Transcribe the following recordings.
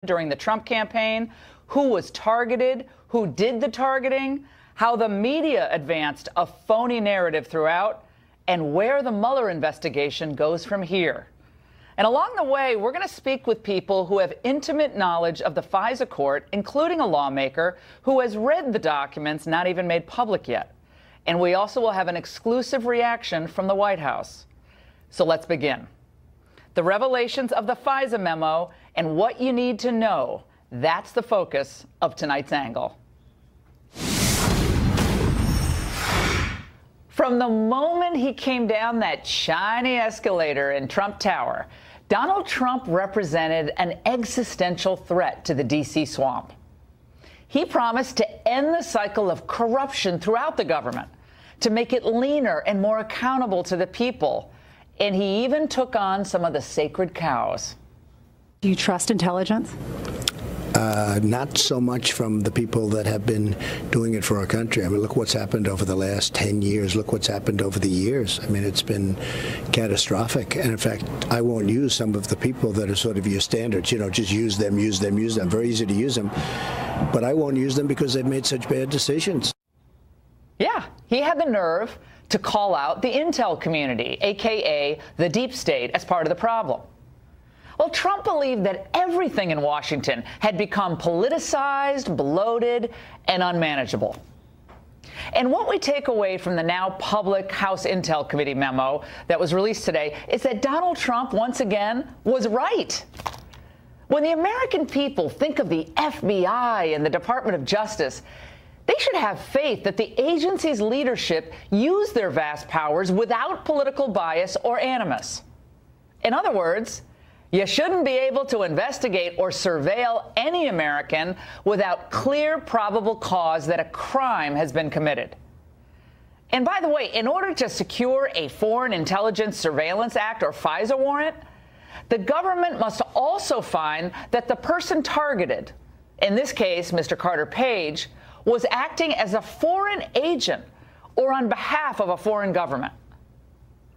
during the Trump campaign, who was targeted, who did the targeting, how the media advanced a phony narrative throughout, and where the Mueller investigation goes from here. And along the way, we're going to speak with people who have intimate knowledge of the FISA court, including a lawmaker who has read the documents not even made public yet. And we also will have an exclusive reaction from the White House. So let's begin. The revelations of the FISA memo and what you need to know. That's the focus of tonight's angle. From the moment he came down that shiny escalator in Trump Tower, Donald Trump represented an existential threat to the D.C. swamp. He promised to end the cycle of corruption throughout the government, to make it leaner and more accountable to the people. And he even took on some of the sacred cows. Do you trust intelligence? Not so much from the people that have been doing it for our country. I mean, look what's happened over the last 10 years. Look what's happened over the years. I mean, it's been catastrophic. And in fact, I won't use some of the people that are sort of your standards. You know, just use them, use them, use them. Very easy to use them. But I won't use them because they've made such bad decisions. Yeah, he had the nerve to call out the intel community, a.k.a. the deep state, as part of the problem. Well, Trump believed that everything in Washington had become politicized, bloated, and unmanageable. And what we take away from the now public House Intel Committee memo that was released today is that Donald Trump, once again, was right. When the American people think of the FBI and the Department of Justice, they should have faith that the agency's leadership use their vast powers without political bias or animus. In other words, you shouldn't be able to investigate or surveil any American without clear probable cause that a crime has been committed. And by the way, in order to secure a Foreign Intelligence Surveillance Act or FISA warrant, the government must also find that the person targeted, in this case, Mr. Carter Page, was acting as a foreign agent or on behalf of a foreign government.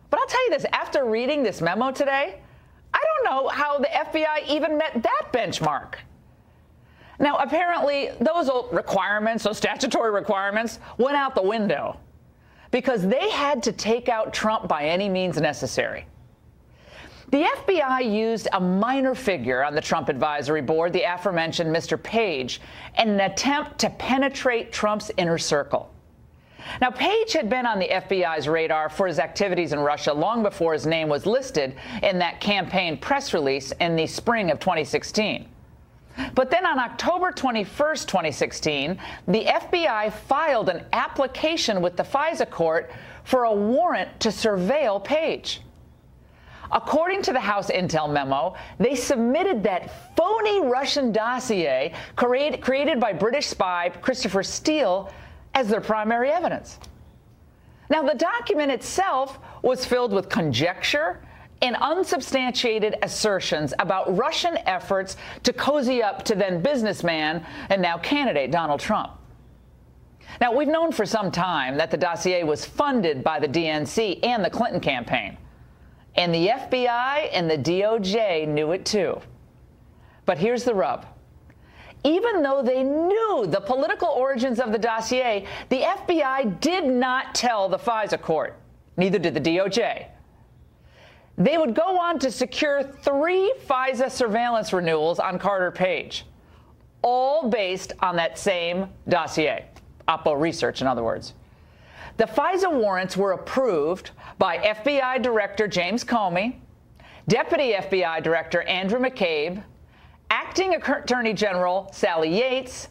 But I'll tell you this, after reading this memo today, I don't know how the FBI even met that benchmark. Now, apparently, those requirements, those statutory requirements, went out the window because they had to take out Trump by any means necessary. The FBI used a minor figure on the Trump advisory board, the aforementioned Mr. Page, in an attempt to penetrate Trump's inner circle. Now, Page had been on the FBI's radar for his activities in Russia long before his name was listed in that campaign press release in the spring of 2016. But then on October 21st, 2016, the FBI filed an application with the FISA court for a warrant to surveil Page. According to the House Intel memo, they submitted that phony Russian dossier created by British spy Christopher Steele as their primary evidence. Now, the document itself was filled with conjecture and unsubstantiated assertions about Russian efforts to cozy up to then businessman and now candidate Donald Trump. Now, we've known for some time that the dossier was funded by the DNC and the Clinton campaign. And the FBI and the DOJ knew it too. But here's the rub. Even though they knew the political origins of the dossier, the FBI did not tell the FISA court. Neither did the DOJ. They would go on to secure 3 FISA surveillance renewals on Carter Page, all based on that same dossier, Oppo research, in other words. The FISA warrants were approved by FBI Director James Comey, Deputy FBI Director Andrew McCabe, Acting Attorney General Sally Yates,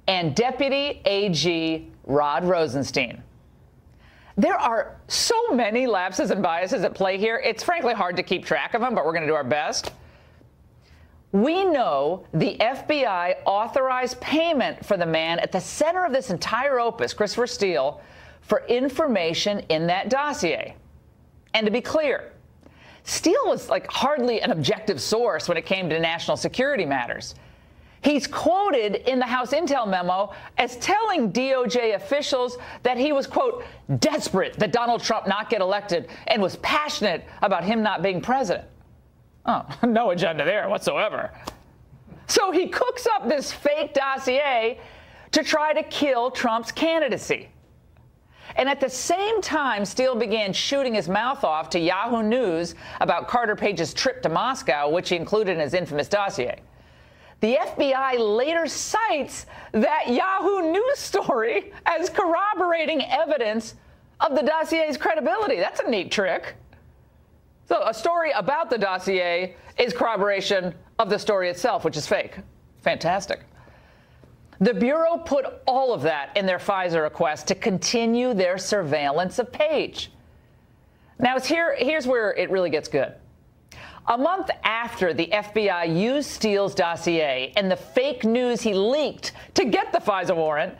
and Deputy AG Rod Rosenstein. There are so many lapses and biases at play here, it's frankly hard to keep track of them, but we're going to do our best. We know the FBI authorized payment for the man at the center of this entire opus, Christopher Steele, for information in that dossier. And to be clear, Steele was like hardly an objective source when it came to national security matters. He's quoted in the House Intel memo as telling DOJ officials that he was, quote, desperate that Donald Trump not get elected and was passionate about him not being president. Oh, no agenda there whatsoever. So he cooks up this fake dossier to try to kill Trump's candidacy. And at the same time, Steele began shooting his mouth off to Yahoo News about Carter Page's trip to Moscow, which he included in his infamous dossier. The FBI later cites that Yahoo News story as corroborating evidence of the dossier's credibility. That's a neat trick. So a story about the dossier is corroboration of the story itself, which is fake. Fantastic. The Bureau put all of that in their FISA request to continue their surveillance of Page. Now, here's where it really gets good. A month after the FBI used Steele's dossier and the fake news he leaked to get the FISA warrant,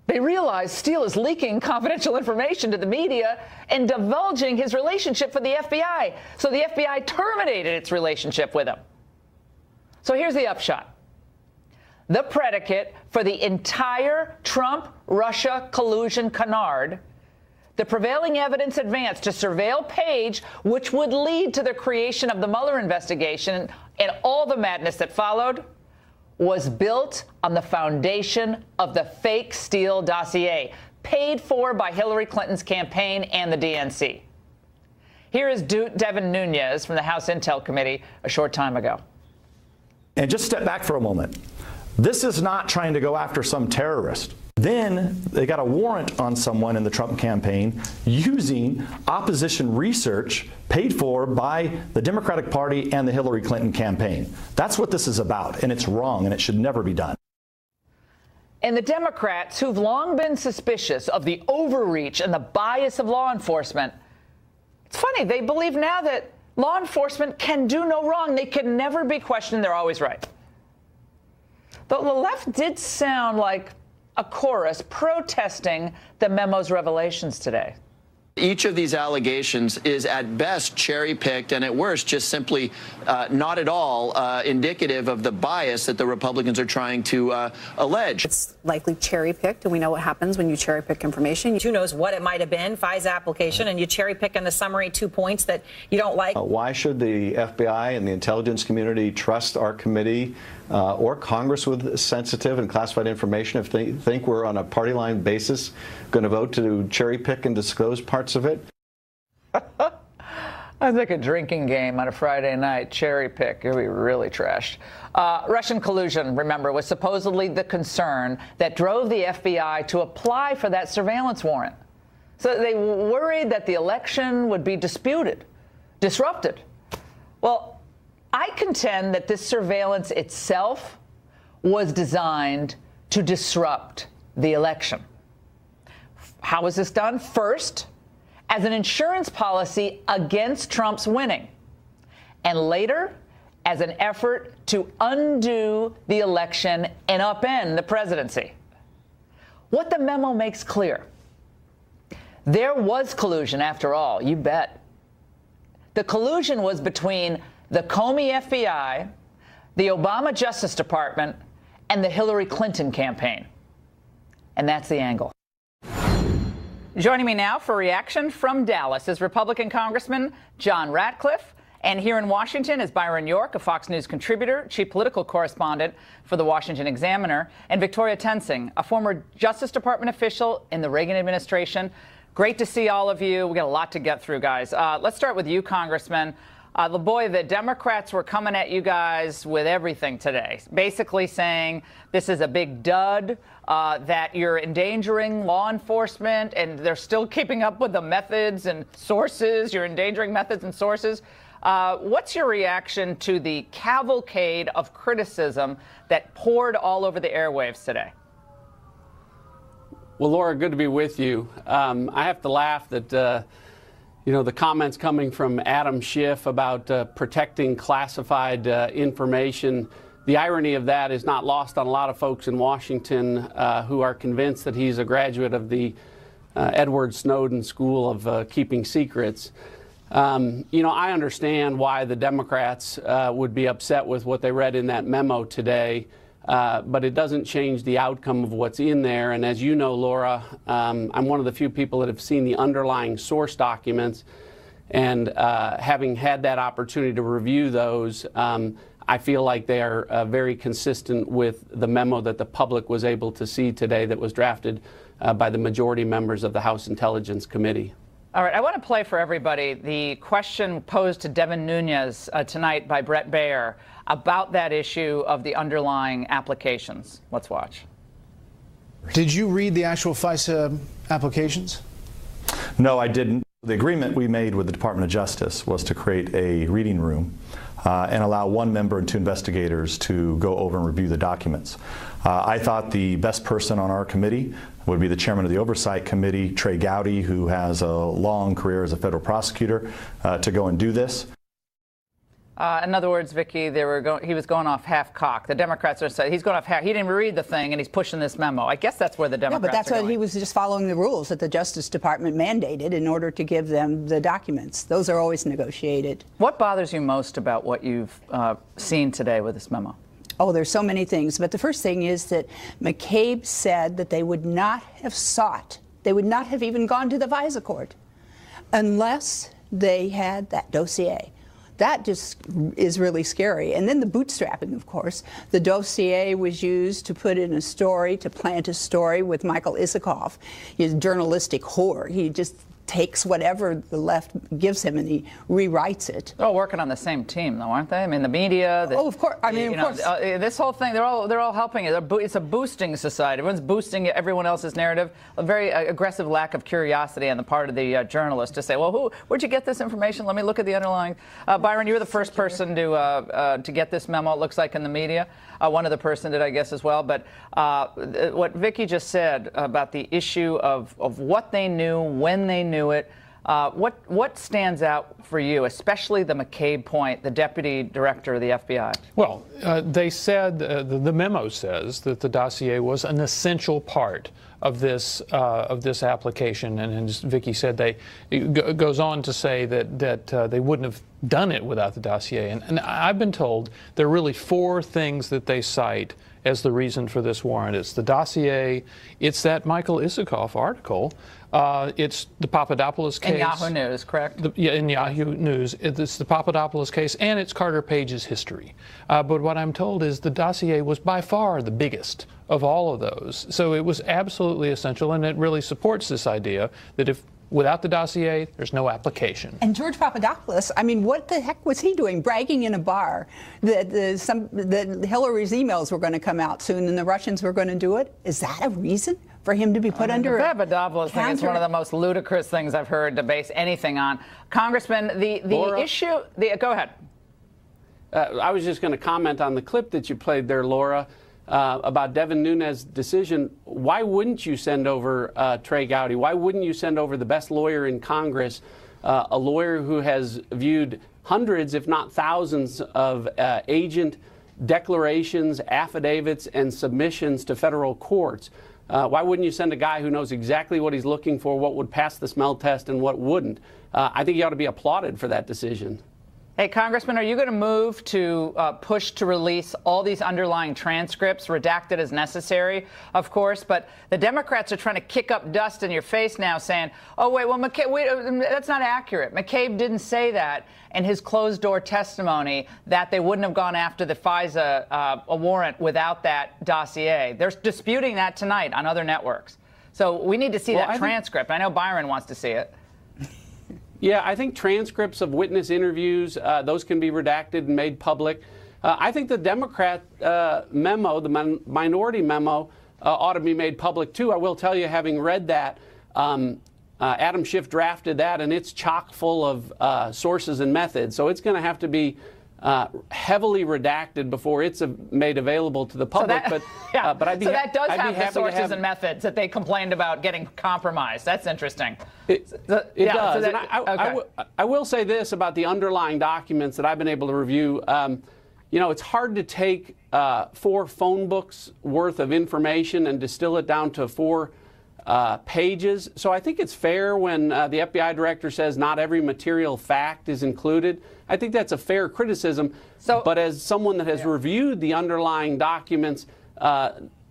they realized Steele is leaking confidential information to the media and divulging his relationship with the FBI. So the FBI terminated its relationship with him. So here's the upshot. The predicate for the entire Trump-Russia collusion canard, the prevailing evidence advanced to surveil Page, which would lead to the creation of the Mueller investigation and all the madness that followed, was built on the foundation of the fake Steele dossier, paid for by Hillary Clinton's campaign and the DNC. Here is Devin Nunes from the House Intel Committee a short time ago. And just step back for a moment. This is not trying to go after some terrorist. Then they got a warrant on someone in the Trump campaign using opposition research paid for by the Democratic Party and the Hillary Clinton campaign. That's what this is about, and it's wrong, and it should never be done. And the Democrats, who've long been suspicious of the overreach and the bias of law enforcement, it's funny, they believe now that law enforcement can do no wrong. They can never be questioned. They're always right. Though the left did sound like a chorus protesting the memo's revelations today. Each of these allegations is at best cherry-picked and at worst just simply not at all indicative of the bias that the Republicans are trying to allege. It's likely cherry-picked, and we know what happens when you cherry-pick information. Who knows what it might have been, FISA application, and you cherry-pick in the summary 2 points that you don't like. Why should the FBI and the intelligence community trust our committee or Congress with sensitive and classified information if they think we're on a party line basis going to vote to cherry pick and disclose parts of it? I think a drinking game on a Friday night, cherry pick, it would be really trashed. Russian collusion, remember, was supposedly the concern that drove the FBI to apply for that surveillance warrant. So they worried that the election would be disrupted. Well, I contend that this surveillance itself was designed to disrupt the election. How was this done? First, as an insurance policy against Trump's winning, and later as an effort to undo the election and upend the presidency. What the memo makes clear, there was collusion after all, you bet. The collusion was between the Comey FBI, the Obama Justice Department, and the Hillary Clinton campaign. And that's the angle. Joining me now for reaction from Dallas is Republican Congressman John Ratcliffe. And here in Washington is Byron York, a Fox News contributor, chief political correspondent for the Washington Examiner, and Victoria Tensing, a former Justice Department official in the Reagan administration. Great to see all of you. We got a lot to get through, guys. Let's start with you, Congressman. The Democrats were coming at you guys with everything today, basically saying this is a big dud, that you're endangering law enforcement, and they're still keeping up with the methods and sources. You're endangering methods and sources. What's your reaction to the cavalcade of criticism that poured all over the airwaves today? Well, Laura, good to be with you. I have to laugh that the comments coming from Adam Schiff about protecting classified information. The irony of that is not lost on a lot of folks in Washington who are convinced that he's a graduate of the Edward Snowden School of Keeping Secrets. I understand why the Democrats would be upset with what they read in that memo today, but it doesn't change the outcome of what's in there. And as you know, Laura, I'm one of the few people that have seen the underlying source documents. And having had that opportunity to review those, I feel like they are very consistent with the memo that the public was able to see today that was drafted by the majority members of the House Intelligence Committee. All right, I want to play for everybody the question posed to Devin Nunes tonight by Brett Baer about that issue of the underlying applications. Let's watch. Did you read the actual FISA applications? No, I didn't. The agreement we made with the Department of Justice was to create a reading room and allow one member and two investigators to go over and review the documents. I thought the best person on our committee would be the chairman of the Oversight Committee, Trey Gowdy, who has a long career as a federal prosecutor, to go and do this. In other words, Vicki, he was going off half-cocked. The Democrats are saying he's going off half. He didn't read the thing, and he's pushing this memo. I guess that's where the Democrats but that's are what going. he was just following the rules that the Justice Department mandated in order to give them the documents. Those are always negotiated. What bothers you most about what you've seen today with this memo? Oh, there's so many things. But the first thing is that McCabe said that they would not have sought, they would not have even gone to the FISA court unless they had that dossier. That just is really scary. And then the bootstrapping, of course. The dossier was used to put in a story, to plant a story with Michael Isikoff. He's a journalistic whore. He just takes whatever the left gives him and he rewrites it. They're all working on the same team, though, aren't they? I mean, the media. Oh, of course. I mean, of course. This whole thing, they're all helping it. It's a boosting society. Everyone's boosting everyone else's narrative. A very aggressive lack of curiosity on the part of the journalist to say, well, where'd you get this information? Let me look at the underlying. Byron, you were the first person to get this memo, it looks like, in the media. One other person did, I guess, as well. But what Vicki just said about the issue of what they knew, when they knew it, what stands out for you, especially the McCabe point, the deputy director of the FBI? Well, they said, the memo says that the dossier was an essential part of this application, and as Vicki said, it goes on to say that they wouldn't have done it without the dossier. And I've been told there are really four things that they cite as the reason for this warrant. It's the dossier, it's that Michael Isikoff article, it's the Papadopoulos case. In Yahoo News, correct? In Yahoo News. It's the Papadopoulos case, and it's Carter Page's history. But what I'm told is the dossier was by far the biggest of all of those. So it was absolutely essential, and it really supports this idea that without the dossier, there's no application. And George Papadopoulos, I mean, what the heck was he doing, bragging in a bar that Hillary's emails were going to come out soon and the Russians were going to do it? Is that a reason for him to be put under the Papadopoulos thing is one of the most ludicrous things I've heard to base anything on. Congressman, the Laura, issue, go ahead. I was just going to comment on the clip that you played there, Laura, about Devin Nunes' decision. Why wouldn't you send over Trey Gowdy? Why wouldn't you send over the best lawyer in Congress, a lawyer who has viewed hundreds, if not thousands, of agent declarations, affidavits, and submissions to federal courts? Why wouldn't you send a guy who knows exactly what he's looking for, what would pass the smell test and what wouldn't? I think he ought to be applauded for that decision. Hey, Congressman, are you going to move to push to release all these underlying transcripts, redacted as necessary, of course? But the Democrats are trying to kick up dust in your face now, saying, oh, wait, well, that's not accurate. McCabe didn't say that in his closed-door testimony that they wouldn't have gone after the FISA warrant without that dossier. They're disputing that tonight on other networks. So we need to see that transcript. I know Byron wants to see it. Yeah, I think transcripts of witness interviews, those can be redacted and made public. I think the Democrat memo, the minority memo, ought to be made public, too. I will tell you, having read that, Adam Schiff drafted that, and it's chock full of sources and methods. So it's going to have to be heavily redacted before it's made available to the public. So that, but I'd be so that does have the sources and methods that they complained about getting compromised. That's interesting. It does. So and I will say this about the underlying documents that I've been able to review. You know, it's hard to take 4 phone books worth of information and distill it down to 4 pages. So I think it's fair when the FBI director says not every material fact is included. I think that's a fair criticism. But as someone that has reviewed the underlying documents,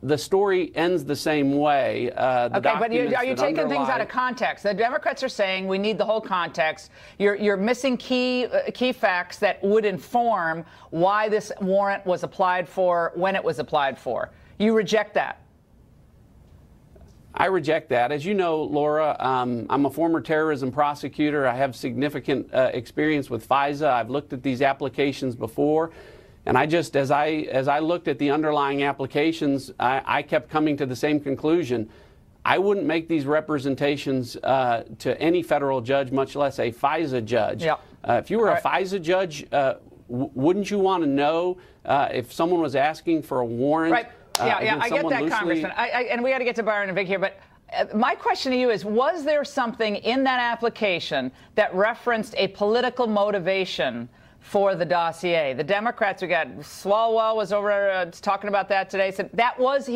the story ends the same way. Okay, but are you taking things out of context? The Democrats are saying we need the whole context. You're missing key facts that would inform why this warrant was applied for, when it was applied for. You reject that. I reject that. As you know, Laura, I'm a former terrorism prosecutor. I have significant experience with FISA. I've looked at these applications before. And I just, as I looked at the underlying applications, I kept coming to the same conclusion. I wouldn't make these representations to any federal judge, much less a FISA judge. Yep. If you were a FISA judge, wouldn't you want to know if someone was asking for a warrant? Right. Yeah, I get that, Congressman. And we got to get to Byron and Vic here, but my question to you is, was there something in that application that referenced a political motivation for the dossier? The Democrats, we got Swalwell was over talking about that today. He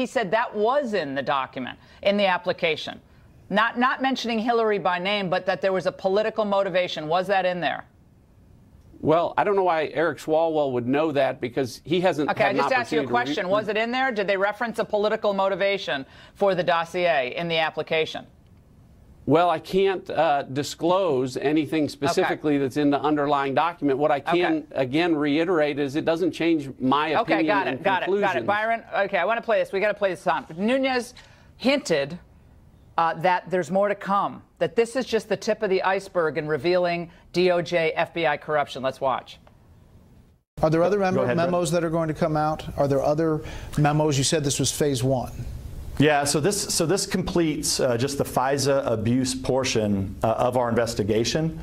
said that was in the document, in the application. Not mentioning Hillary by name, but that there was a political motivation. Was that in there? Well, I don't know why Eric Swalwell would know that, because he hasn't had an opportunity. Okay, I just asked you a question. Was it in there? Did they reference a political motivation for the dossier in the application? Well, I can't disclose anything specifically that's in the underlying document. What I can, again, reiterate is it doesn't change my opinion and conclusions. Got it. Byron, okay, I want to play this. We got to play this on. Nunes hinted that there's more to come, that this is just the tip of the iceberg in revealing DOJ, FBI corruption. Let's watch. Are there other memos that are going to come out? Are there other memos? You said this was phase one. Yeah, so this completes just the FISA abuse portion of our investigation.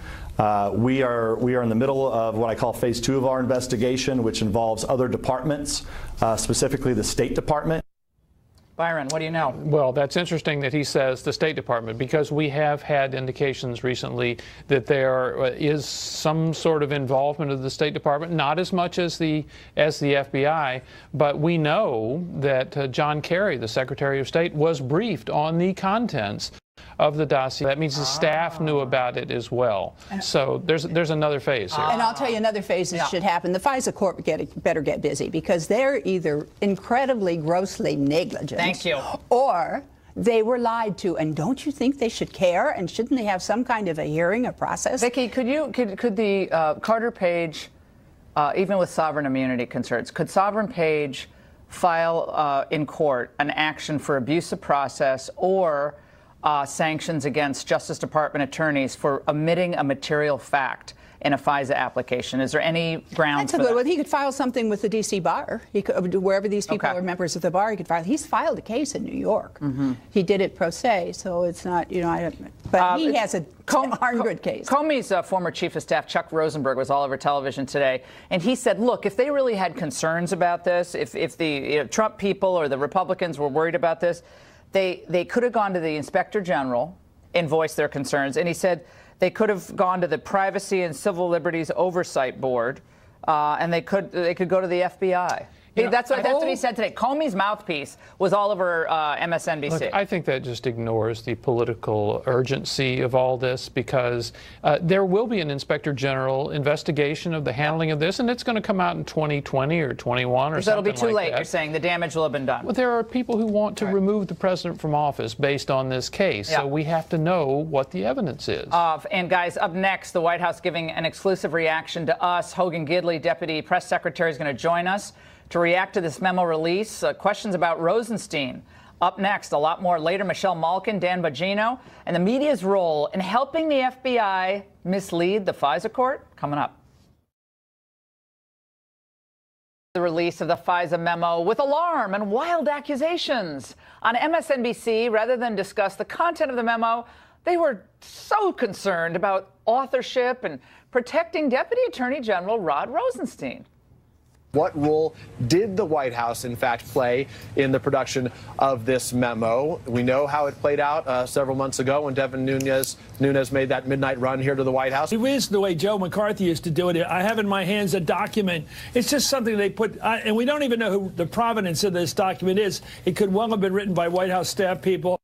We are in the middle of what I call phase two of our investigation, which involves other departments, specifically the State Department. Byron, what do you know? Well, that's interesting that he says the State Department, because we have had indications recently that there is some sort of involvement of the State Department, not as much as the FBI, but we know that John Kerry, the Secretary of State, was briefed on the contents of the dossier. That means the staff knew about it as well. So there's another phase here. And I'll tell you another phase that should happen. The FISA court better get busy, because they're either incredibly grossly negligent. Thank you. Or they were lied to. And don't you think they should care? And shouldn't they have some kind of a hearing, a process? Vicki, could the Carter Page, even with sovereign immunity concerns, could Sovereign Page file in court an action for abuse of process or sanctions against Justice Department attorneys for omitting a material fact in a FISA application? Is there any grounds for that? Well, he could file something with the D.C. bar. He could, wherever these people are members of the bar, he could file. He's filed a case in New York. He did it pro se, so it's not, but he has a darn good case. Comey's former chief of staff, Chuck Rosenberg, was all over television today, and he said, look, if they really had concerns about this, if the Trump people or the Republicans were worried about this, they could have gone to the Inspector General and voiced their concerns. And he said they could have gone to the Privacy and Civil Liberties Oversight Board, and they could go to the FBI. That's what he said today. Comey's mouthpiece was all over MSNBC. Look, I think that just ignores the political urgency of all this, because there will be an Inspector General investigation of the handling of this, and it's going to come out in 2020 or 21 or something like that. So it'll be too late, you're saying. The damage will have been done. Well, there are people who want to remove the president from office based on this case, so we have to know what the evidence is. And guys, up next, the White House giving an exclusive reaction to us. Hogan Gidley, Deputy Press Secretary, is going to join us to react to this memo release. Questions about Rosenstein. Up next, a lot more later. Michelle Malkin, Dan Bongino, and the media's role in helping the FBI mislead the FISA court. Coming up. The release of the FISA memo with alarm and wild accusations. On MSNBC, rather than discuss the content of the memo, they were so concerned about authorship and protecting Deputy Attorney General Rod Rosenstein. What role did the White House, in fact, play in the production of this memo? We know how it played out several months ago when Devin Nunes made that midnight run here to the White House. It is the way Joe McCarthy used to do it. I have in my hands a document. It's just something they put, and we don't even know who the provenance of this document is. It could well have been written by White House staff people.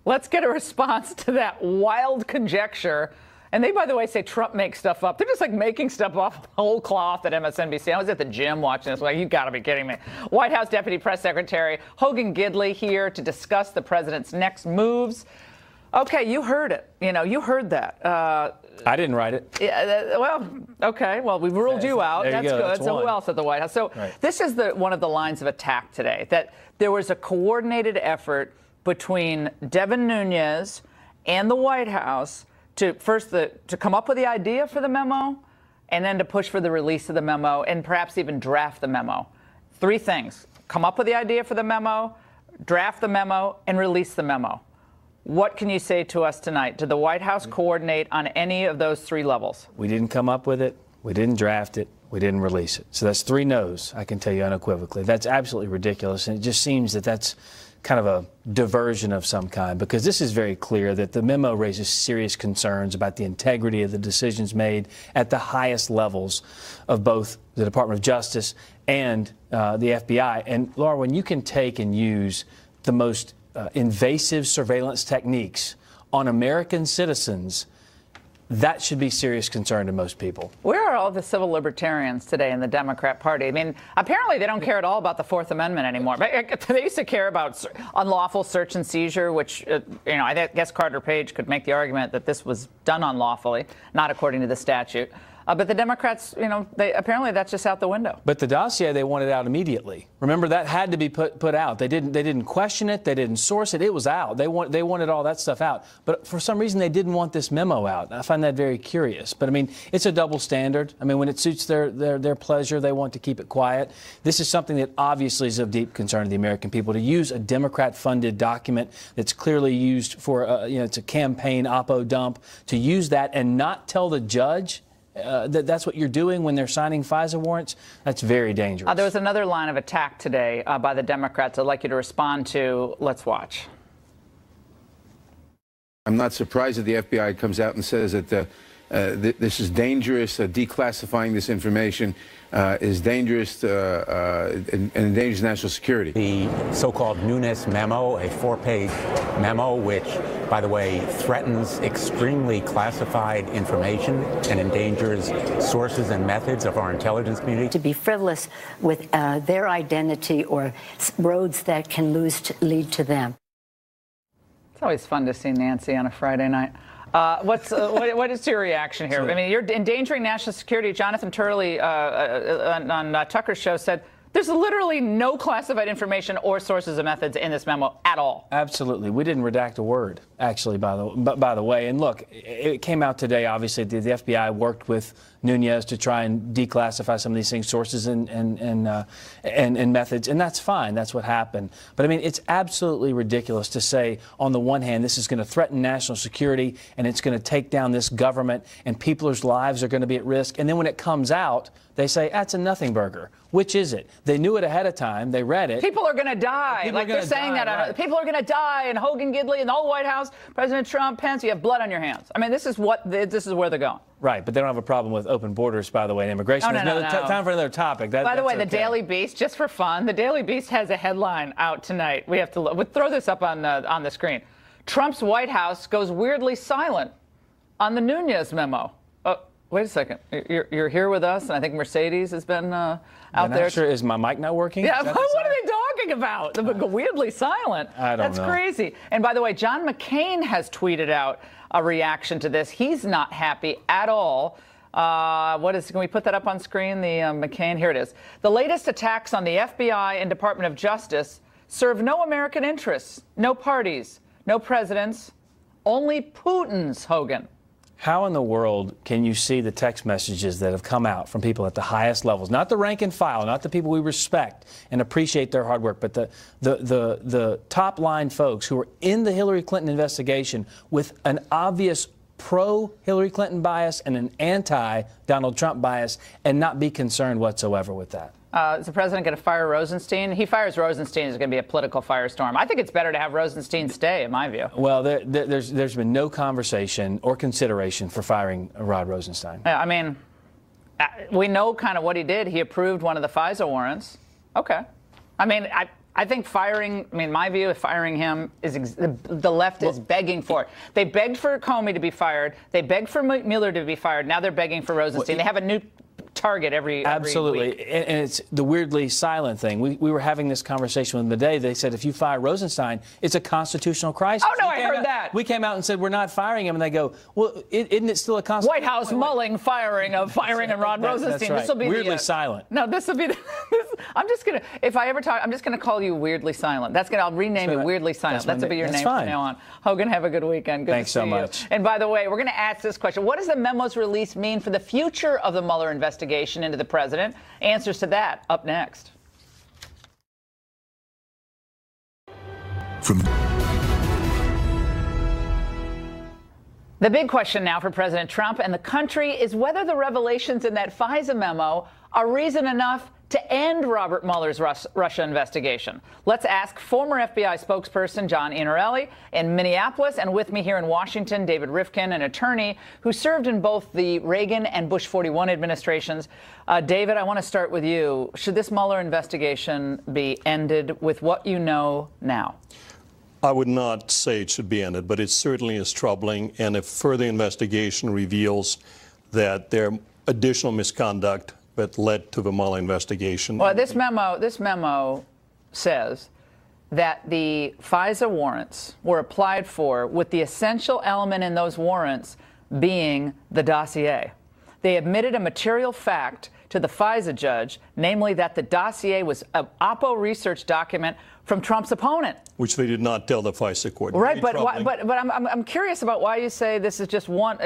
Let's get a response to that wild conjecture. And they, by the way, say Trump makes stuff up. They're just like making stuff off whole cloth at MSNBC. I was at the gym watching this. Like, you got to be kidding me. White House Deputy Press Secretary Hogan Gidley here to discuss the president's next moves. Okay, you heard it. You heard that. I didn't write it. Yeah, well, okay. Well, we've ruled you out. That's good. That's so who else at the White House? So this is one of the lines of attack today, that there was a coordinated effort between Devin Nunes and the White House to to come up with the idea for the memo and then to push for the release of the memo and perhaps even draft the memo. 3 things: come up with the idea for the memo, draft the memo, and release the memo. What can you say to us tonight? Did the White House coordinate on any of those 3 levels? We didn't come up with it. We didn't draft it. We didn't release it. So that's 3 no's, I can tell you unequivocally. That's absolutely ridiculous. And it just seems that that's kind of a diversion of some kind, because this is very clear that the memo raises serious concerns about the integrity of the decisions made at the highest levels of both the Department of Justice and the FBI. And Laura, when you can take and use the most invasive surveillance techniques on American citizens, that should be serious concern to most people. Where are all the civil libertarians today in the Democrat Party? I mean, apparently they don't care at all about the Fourth Amendment anymore. But they used to care about unlawful search and seizure, which, I guess Carter Page could make the argument that this was done unlawfully, not according to the statute. But the Democrats, apparently that's just out the window. But the dossier, they wanted out immediately. Remember, that had to be put out. They didn't question it. They didn't source it. It was out. They wanted all that stuff out. But for some reason, they didn't want this memo out. I find that very curious. But I mean, it's a double standard. I mean, when it suits their pleasure, they want to keep it quiet. This is something that obviously is of deep concern to the American people. To use a Democrat-funded document that's clearly used for, it's a campaign oppo dump, to use that and not tell the judge that's what you're doing when they're signing FISA warrants, that's very dangerous. There was another line of attack today by the Democrats I'd like you to respond to. Let's watch. I'm not surprised that the FBI comes out and says that this is dangerous. Declassifying this information is dangerous and endangers national security. The so-called Nunes memo, a 4-page memo, which, by the way, threatens extremely classified information and endangers sources and methods of our intelligence community. To be frivolous with their identity or roads that can lead to them. It's always fun to see Nancy on a Friday night. What is your reaction here? I mean, you're endangering national security. Jonathan Turley on Tucker's show said there's literally no classified information or sources of methods in this memo at all. Absolutely. We didn't redact a word, actually, by the way. And look, it came out today, obviously, the FBI worked with Nunes to try and declassify some of these things, sources and methods, and that's fine. That's what happened. But, I mean, it's absolutely ridiculous to say, on the one hand, this is going to threaten national security and it's going to take down this government and people's lives are going to be at risk. And then when it comes out, they say, that's a nothing burger. Which is it? They knew it ahead of time. They read it. People are going to die. Like they're saying that. Right. People are going to die. And Hogan Gidley and the whole White House, President Trump, Pence, you have blood on your hands. I mean, this is where they're going. Right, but they don't have a problem with open borders, by the way, and immigration. No. Time for another topic. By the way, the Daily Beast, just for fun, the Daily Beast has a headline out tonight. We have to look. We'll throw this up on the screen. Trump's White House goes weirdly silent on the Nunes memo. Wait a second. You're here with us, and I think Mercedes has been out there. Sure. Is my mic not working? Yeah, what are they talking about? They're weirdly silent. I don't know. That's crazy. And by the way, John McCain has tweeted out a reaction to this. He's not happy at all. Can we put that up on screen, the McCain? Here it is. The latest attacks on the FBI and Department of Justice serve no American interests, no parties, no presidents, only Putin's, Hogan. How in the world can you see the text messages that have come out from people at the highest levels, not the rank and file, not the people we respect and appreciate their hard work, but the top line folks who are in the Hillary Clinton investigation with an obvious pro-Hillary Clinton bias and an anti-Donald Trump bias, and not be concerned whatsoever with that? Is the president going to fire Rosenstein? He fires Rosenstein, it's going to be a political firestorm. I think it's better to have Rosenstein stay, in my view. Well, there's been no conversation or consideration for firing Rod Rosenstein. I mean, we know kind of what he did. He approved one of the FISA warrants. Okay. I mean, I think firing, I mean, my view of firing him is the left is begging for it. They begged for Comey to be fired. They begged for Mueller to be fired. Now they're begging for Rosenstein. They have a new target every Absolutely. week. And it's the weirdly silent thing. We were having this conversation with them today. They said if you fire Rosenstein, it's a constitutional crisis. Oh, no, I heard that. We came out and said we're not firing him, and they go, well, isn't it still a constitutional? White House mulling firing of Rod Rosenstein. That's right. This will be weirdly silent. No, this will be. I'm just gonna. If I ever talk, I'm just gonna call you Weirdly Silent. That's gonna. I'll rename you Weirdly Silent. That's will be your name from now on. Hogan, have a good weekend. Good Thanks to see so much. You. And by the way, we're gonna ask this question: what does the memo's release mean for the future of the Mueller investigation into the president? Answers to that up next. The big question now for President Trump and the country is whether the revelations in that FISA memo are reason enough to end Robert Mueller's Russia investigation. Let's ask former FBI spokesperson John Ingraham in Minneapolis, and with me here in Washington, David Rifkin, an attorney who served in both the Reagan and Bush 41 administrations. David, I want to start with you. Should this Mueller investigation be ended with what you know now? I would not say it should be ended, but it certainly is troubling. And if further investigation reveals that there are additional misconduct that led to the Mueller investigation. Well, this memo says that the FISA warrants were applied for with the essential element in those warrants being the dossier. They admitted a material fact to the FISA judge, namely that the dossier was an Oppo research document from Trump's opponent. Which they did not tell the FISA court. Right, but I'm curious about why you say this is just one,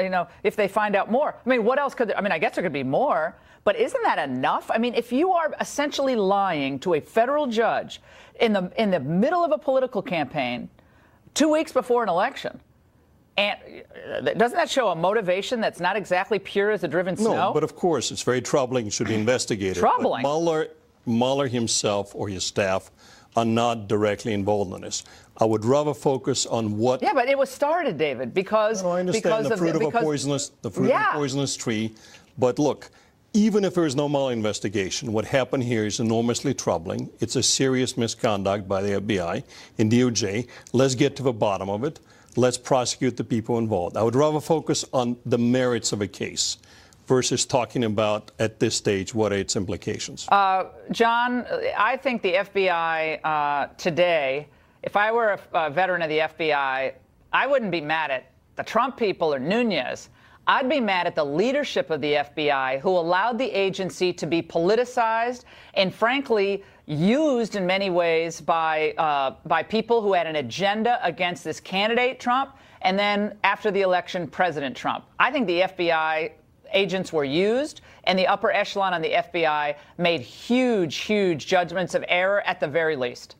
if they find out more. I mean, what else could there, I guess there could be more, but isn't that enough? I mean, if you are essentially lying to a federal judge in the middle of a political campaign 2 weeks before an election, and doesn't that show a motivation that's not exactly pure as a driven snow? No, but of course, it's very troubling. It should be investigated. Troubling? But Mueller himself or his staff are not directly involved in this. I would rather focus on what. Yeah, but it was started, David, because. No, I understand the fruit of a poisonous tree. But look, even if there is no Mueller investigation, what happened here is enormously troubling. It's a serious misconduct by the FBI and DOJ. Let's get to the bottom of it. Let's prosecute the people involved. I would rather focus on the merits of a case versus talking about, at this stage, what are its implications. John, I think the FBI today, if I were a veteran of the FBI, I wouldn't be mad at the Trump people or Nunes. I'd be mad at the leadership of the FBI who allowed the agency to be politicized and, frankly, used in many ways by people who had an agenda against this candidate, Trump, and then after the election, President Trump. I think the FBI agents were used, and the upper echelon on the FBI made huge judgments of error at the very least.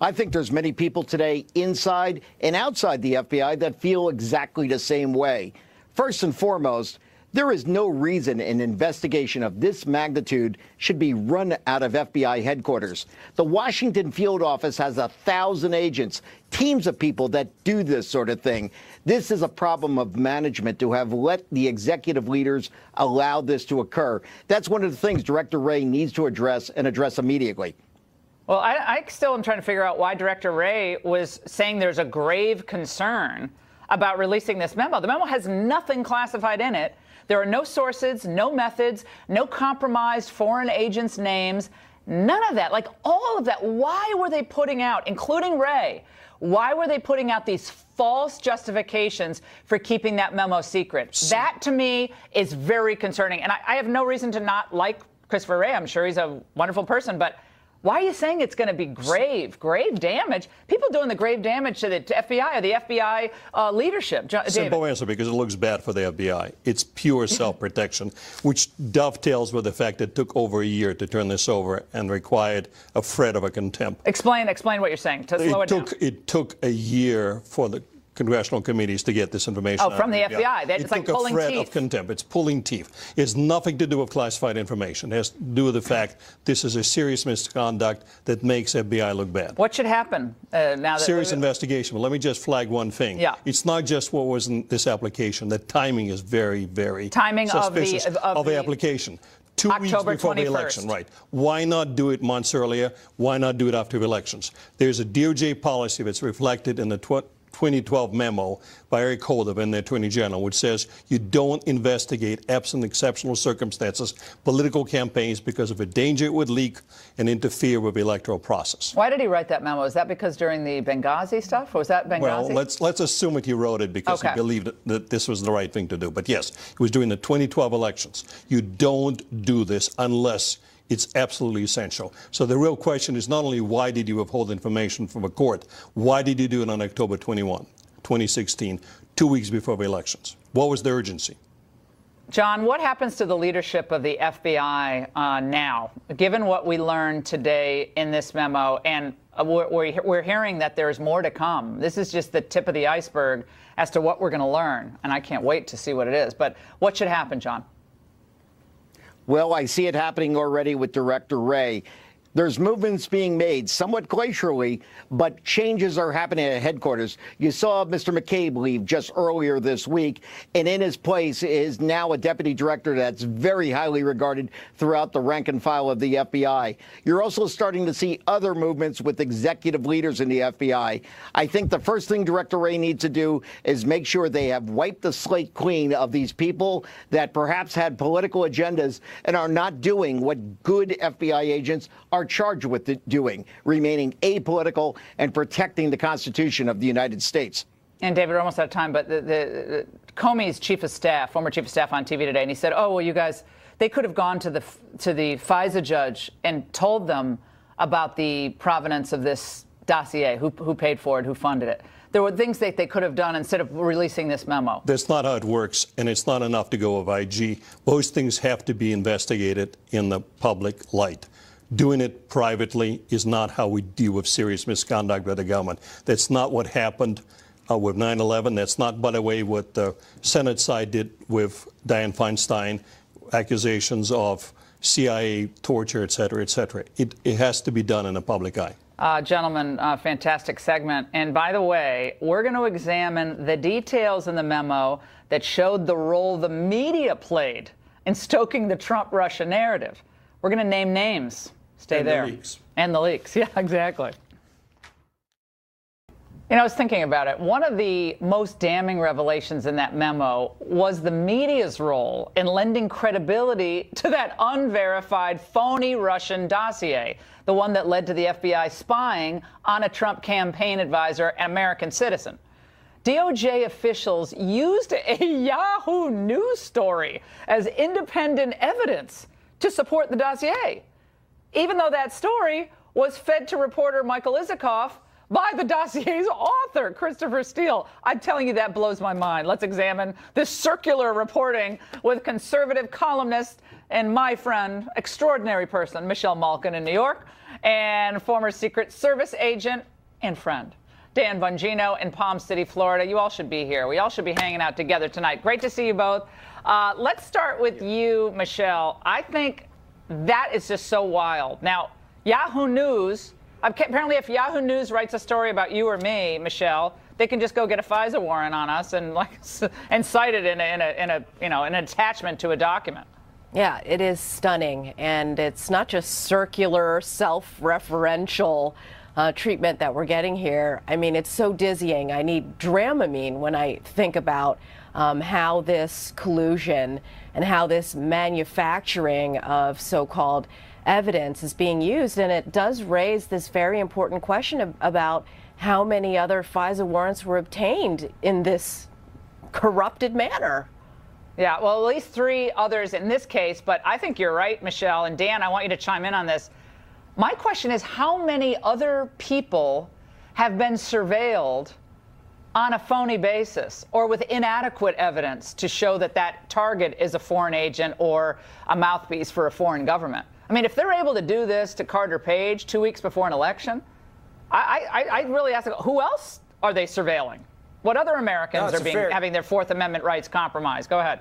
I think there's many people today inside and outside the FBI that feel exactly the same way. First and foremost, there is no reason an investigation of this magnitude should be run out of FBI headquarters. The Washington field office has 1,000 agents, teams of people that do this sort of thing. This is a problem of management to have let the executive leaders allow this to occur. That's one of the things Director Wray needs to address and address immediately. Well, I still am trying to figure out why Director Wray was saying there's a grave concern about releasing this memo. The memo has nothing classified in it. There are no sources, no methods, no compromised foreign agents' names, none of that. Like all of that. Why were they putting out, including Wray, why were they putting out these false justifications for keeping that memo secret? That, to me, is very concerning. And I have no reason to not like Christopher Wray. I'm sure he's a wonderful person, but why are you saying it's going to be grave damage? People doing the grave damage to the FBI or the FBI leadership. Simple answer, because it looks bad for the FBI. It's pure self-protection, which dovetails with the fact that it took over a year to turn this over and required a threat of a contempt. Explain what you're saying. To slow it down. It took a year for the congressional committees to get this information. Oh, from the FBI. It's like pulling teeth. It took a threat of contempt. It's pulling teeth. It's nothing to do with classified information. It has to do with the fact this is a serious misconduct that makes FBI look bad. What should happen now that serious investigation? Well, let me just flag one thing. Yeah. It's not just what was in this application. The timing is very, very timing suspicious of the application. 2 weeks October before 21st. the election, right? Why not do it months earlier? Why not do it after the elections? There's a DOJ policy that's reflected in the 2012 memo by Eric Holder, then the Attorney General, which says you don't investigate, absent exceptional circumstances, political campaigns because of a danger it would leak and interfere with the electoral process. Why did he write that memo? Is that because during the Benghazi stuff? Or was that Benghazi? Well, let's assume that he wrote it because he believed that this was the right thing to do. But yes, it was during the 2012 elections. You don't do this unless it's absolutely essential. So the real question is not only why did you withhold information from a court, why did you do it on October 21, 2016, 2 weeks before the elections? What was the urgency? John, what happens to the leadership of the FBI now, given what we learned today in this memo? And we're hearing that there's more to come. This is just the tip of the iceberg as to what we're going to learn. And I can't wait to see what it is. But what should happen, John? Well, I see it happening already with Director Wray. There's movements being made, somewhat glacially, but changes are happening at headquarters. You saw Mr. McCabe leave just earlier this week, and in his place is now a deputy director that's very highly regarded throughout the rank and file of the FBI. You're also starting to see other movements with executive leaders in the FBI. I think the first thing Director Wray needs to do is make sure they have wiped the slate clean of these people that perhaps had political agendas and are not doing what good FBI agents are charged with doing, remaining apolitical and protecting the Constitution of the United States. And David, we're almost out of time, but the Comey's chief of staff, former chief of staff on TV today, and he said, oh, well, you guys, they could have gone to the FISA judge and told them about the provenance of this dossier, who paid for it, who funded it. There were things that they could have done instead of releasing this memo. That's not how it works, and it's not enough to go with IG. Those things have to be investigated in the public light. Doing it privately is not how we deal with serious misconduct by the government. That's not what happened with 9/11. That's not, by the way, what the Senate side did with Dianne Feinstein, accusations of CIA torture, et cetera, et cetera. It has to be done in the public eye. Gentlemen, fantastic segment. And by the way, we're going to examine the details in the memo that showed the role the media played in stoking the Trump-Russia narrative. We're going to name names. Stay there. The leaks. And the leaks. Yeah, exactly. You know, I was thinking about it. One of the most damning revelations in that memo was the media's role in lending credibility to that unverified, phony Russian dossier, the one that led to the FBI spying on a Trump campaign advisor, an American citizen. DOJ officials used a Yahoo News story as independent evidence to support the dossier, even though that story was fed to reporter Michael Isikoff by the dossier's author, Christopher Steele. I'm telling you, that blows my mind. Let's examine this circular reporting with conservative columnist and my friend, extraordinary person, Michelle Malkin in New York, and former Secret Service agent and friend, Dan Bongino in Palm City, Florida. You all should be here. We all should be hanging out together tonight. Great to see you both. Let's start with you, Michelle. I think that is just so wild. Now, Yahoo News, apparently if Yahoo News writes a story about you or me, Michelle, they can just go get a FISA warrant on us and cite it in an attachment to a document. Yeah, it is stunning, and it's not just circular, self-referential treatment that we're getting here. I mean, it's so dizzying. I need Dramamine when I think about how this collusion and how this manufacturing of so-called evidence is being used. And it does raise this very important question about how many other FISA warrants were obtained in this corrupted manner. Yeah, well, at least 3 others in this case, but I think you're right, Michelle. And Dan, I want you to chime in on this. My question is, how many other people have been surveilled on a phony basis or with inadequate evidence to show that that target is a foreign agent or a mouthpiece for a foreign government? I mean, if they're able to do this to Carter Page 2 weeks before an election, I really ask, who else are they surveilling? What other Americans are having their Fourth Amendment rights compromised? Go ahead.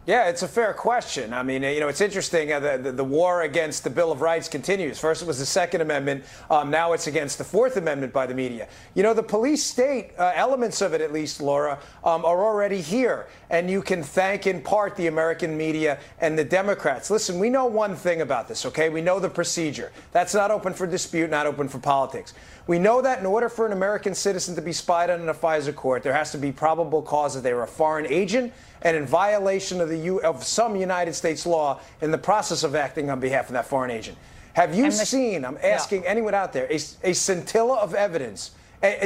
Yeah, it's a fair question. I mean, you know, it's interesting. The war against the Bill of Rights continues. First it was the Second Amendment. Now it's against the Fourth Amendment by the media. You know, the police state, elements of it at least, Laura, are already here. And you can thank in part the American media and the Democrats. Listen, we know one thing about this, okay? We know the procedure. That's not open for dispute, not open for politics. We know that in order for an American citizen to be spied on in a FISA court, there has to be probable cause that they were a foreign agent and in violation of some United States law in the process of acting on behalf of that foreign agent. Have you seen, I'm asking anyone out there, a scintilla of evidence,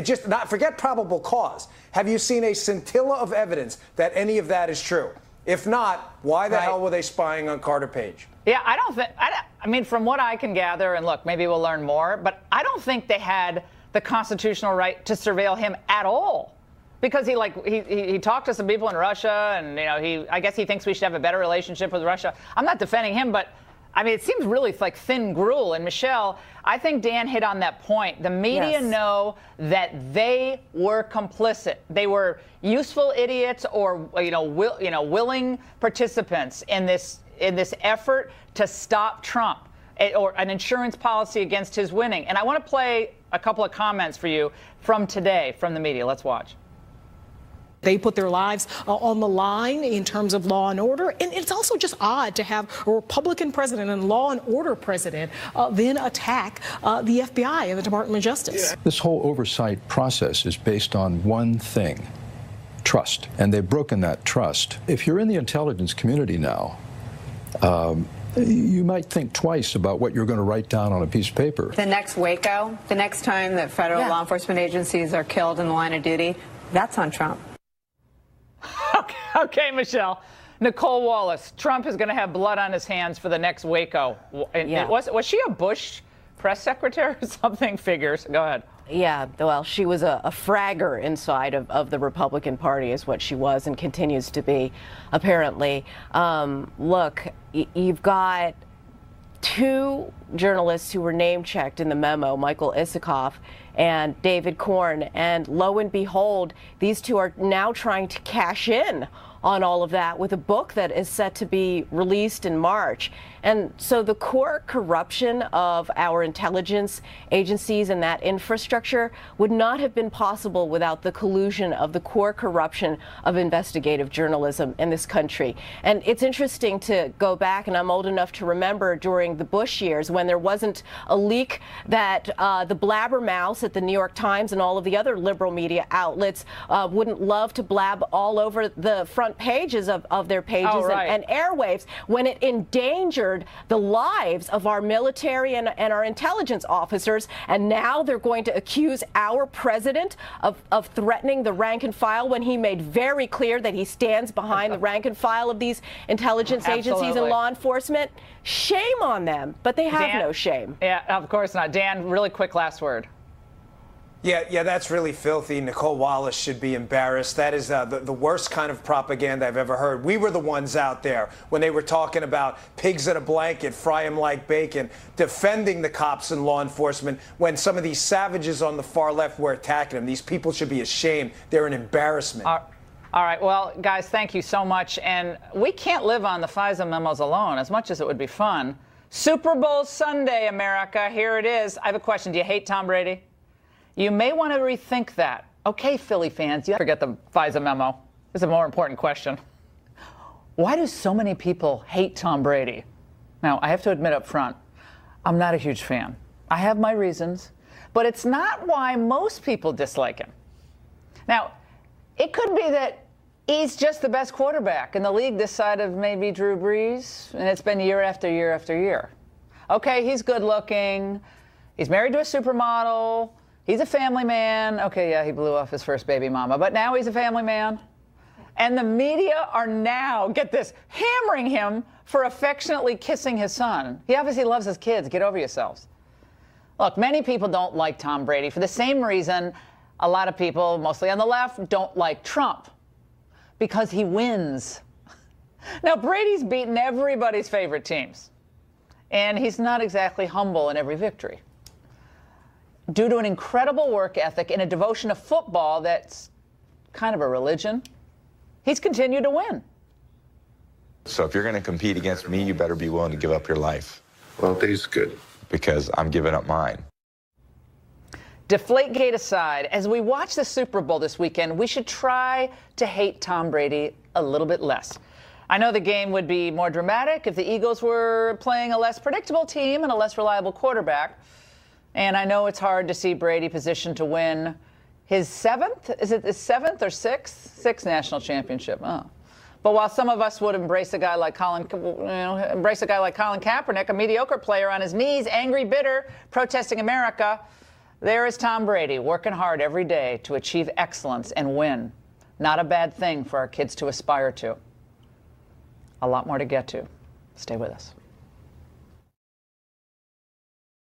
just not forget probable cause, have you seen a scintilla of evidence that any of that is true? If not, why the hell were they spying on Carter Page? Yeah, I don't think, I mean, from what I can gather, and look, maybe we'll learn more, but I don't think they had the constitutional right to surveil him at all. Because he talked to some people in Russia, and you know I guess he thinks we should have a better relationship with Russia. I'm not defending him, but I mean it seems really like thin gruel. And Michelle, I think Dan hit on that point. The media know that they were complicit. They were useful idiots, or willing participants in this effort to stop Trump, or an insurance policy against his winning. And I want to play a couple of comments for you from today from the media. Let's watch. They put their lives on the line in terms of law and order. And it's also just odd to have a Republican president and law and order president then attack the FBI and the Department of Justice. This whole oversight process is based on one thing: trust. And they've broken that trust. If you're in the intelligence community now, you might think twice about what you're going to write down on a piece of paper. The next Waco, the next time that federal law enforcement agencies are killed in the line of duty, that's on Trump. Okay, Michelle. Nicole Wallace, Trump is going to have blood on his hands for the next Waco. Yeah. Was she a Bush press secretary or something? Figures. Go ahead. Yeah, well, she was a fragger inside of the Republican Party is what she was and continues to be, apparently. Look, you've got two journalists who were name-checked in the memo, Michael Isikoff and David Korn, and lo and behold, these two are now trying to cash in on all of that with a book that is set to be released in March. And so the core corruption of our intelligence agencies and that infrastructure would not have been possible without the collusion of the core corruption of investigative journalism in this country. And it's interesting to go back, and I'm old enough to remember during the Bush years when there wasn't a leak that the blabbermouths at the New York Times and all of the other liberal media outlets wouldn't love to blab all over the front pages of their pages and airwaves when it endangered the lives of our military and our intelligence officers. And now they're going to accuse our president of threatening the rank and file when he made very clear that he stands behind the rank and file of these intelligence agencies and law enforcement. Shame on them, but they have no shame. Yeah, of course not. Dan, really quick last word. Yeah, that's really filthy. Nicole Wallace should be embarrassed. That is the worst kind of propaganda I've ever heard. We were the ones out there when they were talking about pigs in a blanket, fry them like bacon, defending the cops and law enforcement when some of these savages on the far left were attacking them. These people should be ashamed. They're an embarrassment. All right, well, guys, thank you so much. And we can't live on the FISA memos alone, as much as it would be fun. Super Bowl Sunday, America. Here it is. I have a question. Do you hate Tom Brady? You may want to rethink that. Okay, Philly fans, you forget the FISA memo. This is a more important question. Why do so many people hate Tom Brady? Now, I have to admit up front, I'm not a huge fan. I have my reasons, but it's not why most people dislike him. Now, it could be that he's just the best quarterback in the league this side of maybe Drew Brees, and it's been year after year after year. Okay, he's good looking. He's married to a supermodel. He's a family man. Okay, yeah, he blew off his first baby mama, but now he's a family man. And the media are now, get this, hammering him for affectionately kissing his son. He obviously loves his kids. Get over yourselves. Look, many people don't like Tom Brady for the same reason a lot of people, mostly on the left, don't like Trump. Because he wins. Now, Brady's beaten everybody's favorite teams. And he's not exactly humble in every victory. Due to an incredible work ethic and a devotion to football that's kind of a religion, he's continued to win. So if you're going to compete against me, you better be willing to give up your life. Well, that's good. Because I'm giving up mine. Deflategate aside, as we watch the Super Bowl this weekend, we should try to hate Tom Brady a little bit less. I know the game would be more dramatic if the Eagles were playing a less predictable team and a less reliable quarterback. And I know it's hard to see Brady positioned to win his seventh, is it his seventh or sixth national championship? Oh. But while some of us would embrace a guy like Colin Kaepernick, a mediocre player on his knees, angry, bitter, protesting America, there is Tom Brady working hard every day to achieve excellence and win. Not a bad thing for our kids to aspire to. A lot more to get to. Stay with us.